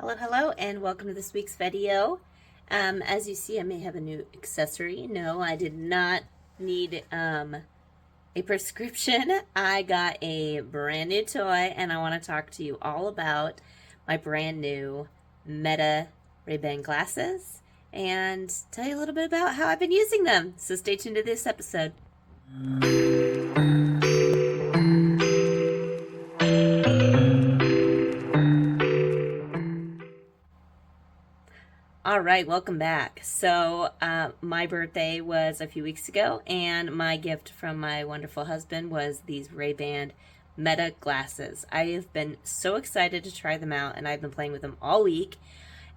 Hello, hello, and welcome to this week's video. As you see, I may have a new accessory. No, I did not need a prescription. I got a brand new toy, and I want to talk to you all about my brand new Meta Ray-Ban glasses and tell you a little bit about how I've been using them. So stay tuned to this episode. All right, welcome back. So, my birthday was a few weeks ago, and my gift from my wonderful husband was these Ray-Ban Meta glasses. I have been so excited to try them out, and I've been playing with them all week,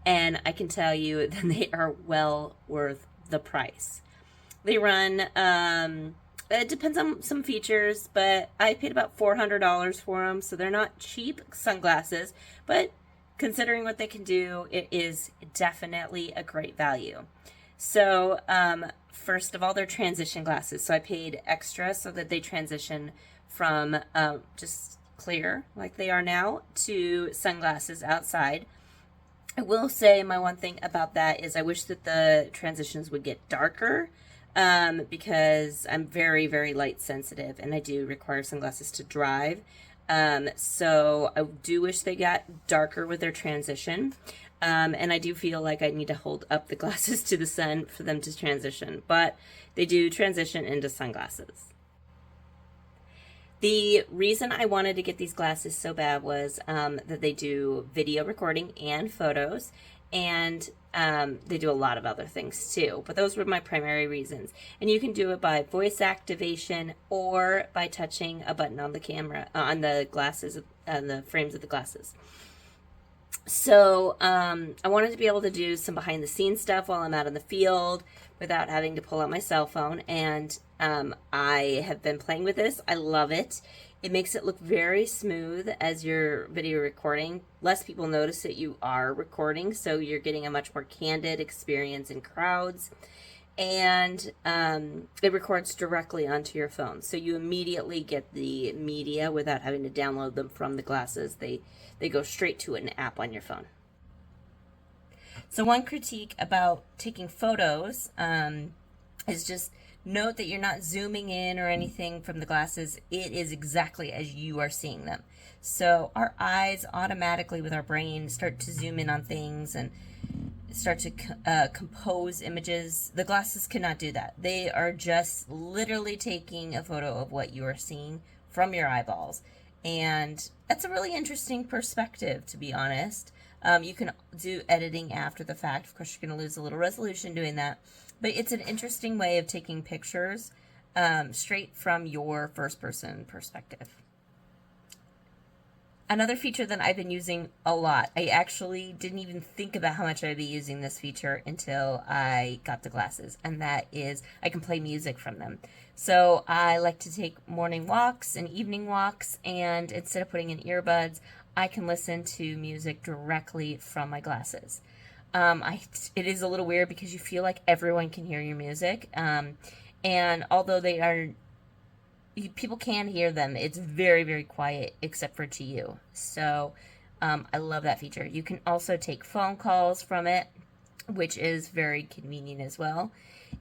and I can tell you that they are well worth the price. They run, it depends on some features, but I paid about $400 for them, so they're not cheap sunglasses, but considering what they can do, it is definitely a great value. So, first of all, they're transition glasses. So I paid extra so that they transition from just clear, like they are now, to sunglasses outside. I will say my one thing about that is I wish that the transitions would get darker, because I'm very, very light sensitive, and I do require sunglasses to drive. So I do wish they got darker with their transition. And I do feel like I need to hold up the glasses to the sun for them to transition, but they do transition into sunglasses. The reason I wanted to get these glasses so bad was that they do video recording and photos, and they do a lot of other things too, but those were my primary reasons. And you can do it by voice activation or by touching a button on the camera, on the glasses, on the frames of the glasses. So I wanted to be able to do some behind the scenes stuff while I'm out in the field without having to pull out my cell phone, and I have been playing with this. I love it. It makes it look very smooth as you're video recording. Less people notice that you are recording, so you're getting a much more candid experience in crowds. And it records directly onto your phone, so you immediately get the media without having to download them from the glasses. They go straight to an app on your phone. So one critique about taking photos is just note that you're not zooming in or anything from the glasses. It is exactly as you are seeing them. So our eyes automatically with our brain start to zoom in on things and start to compose images. The glasses cannot do that. They are just literally taking a photo of what you are seeing from your eyeballs. And that's a really interesting perspective, to be honest. You can do editing after the fact. Of course, you're going to lose a little resolution doing that. But it's an interesting way of taking pictures straight from your first-person perspective. Another feature that I've been using a lot, I actually didn't even think about how much I'd be using this feature until I got the glasses, and that is I can play music from them. So I like to take morning walks and evening walks, and instead of putting in earbuds, I can listen to music directly from my glasses. It is a little weird because you feel like everyone can hear your music, and although people can hear them, it's very, very quiet except for to you. So I love that feature. You can also take phone calls from it, which is very convenient as well.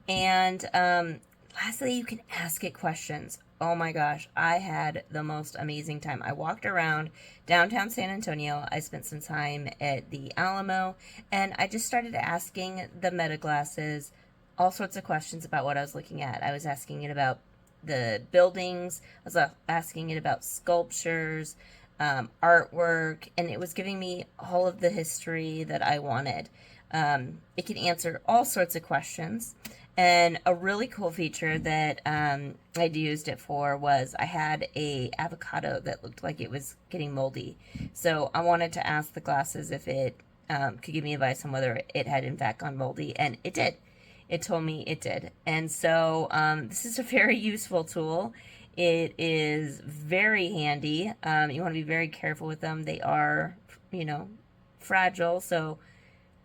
And lastly, you can ask it questions. Oh my gosh, I had the most amazing time. I walked around downtown San Antonio. I spent some time at the Alamo, and I just started asking the Meta glasses all sorts of questions about what I was looking at. I was asking it about the buildings, I was asking it about sculptures, artwork, and it was giving me all of the history that I wanted. It can answer all sorts of questions. And a really cool feature that I'd used it for was I had a avocado that looked like it was getting moldy. So I wanted to ask the glasses if it could give me advice on whether it had in fact gone moldy, and it did. It told me it did. And so this is a very useful tool. It is very handy. You want to be very careful with them. They are, fragile, so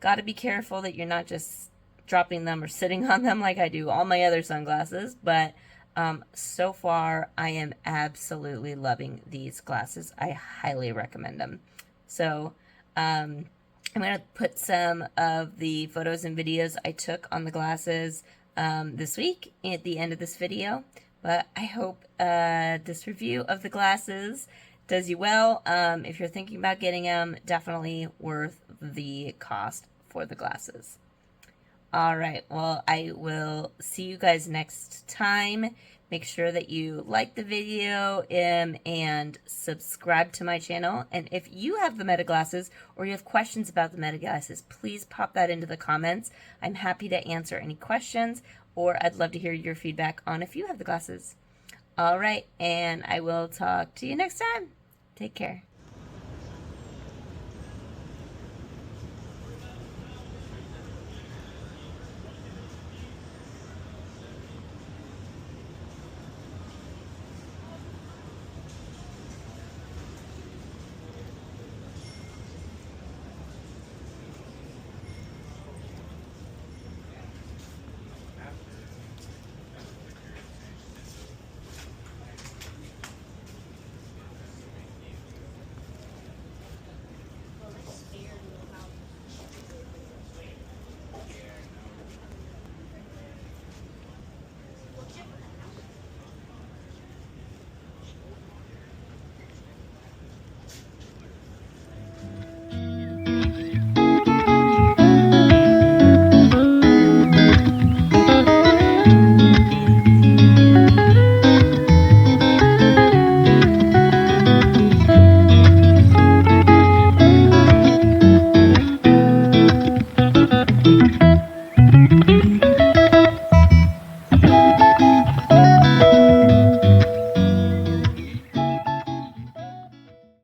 got to be careful that you're not just dropping them or sitting on them like I do all my other sunglasses. But so far, I am absolutely loving these glasses. I highly recommend them. So I'm going to put some of the photos and videos I took on the glasses this week at the end of this video. But I hope this review of the glasses does you well. If you're thinking about getting them, definitely worth the cost for the glasses. All right, well, I will see you guys next time. Make sure that you like the video and subscribe to my channel. And if you have the Meta glasses or you have questions about the Meta glasses, please pop that into the comments. I'm happy to answer any questions, or I'd love to hear your feedback on if you have the glasses. All right, and I will talk to you next time. Take care.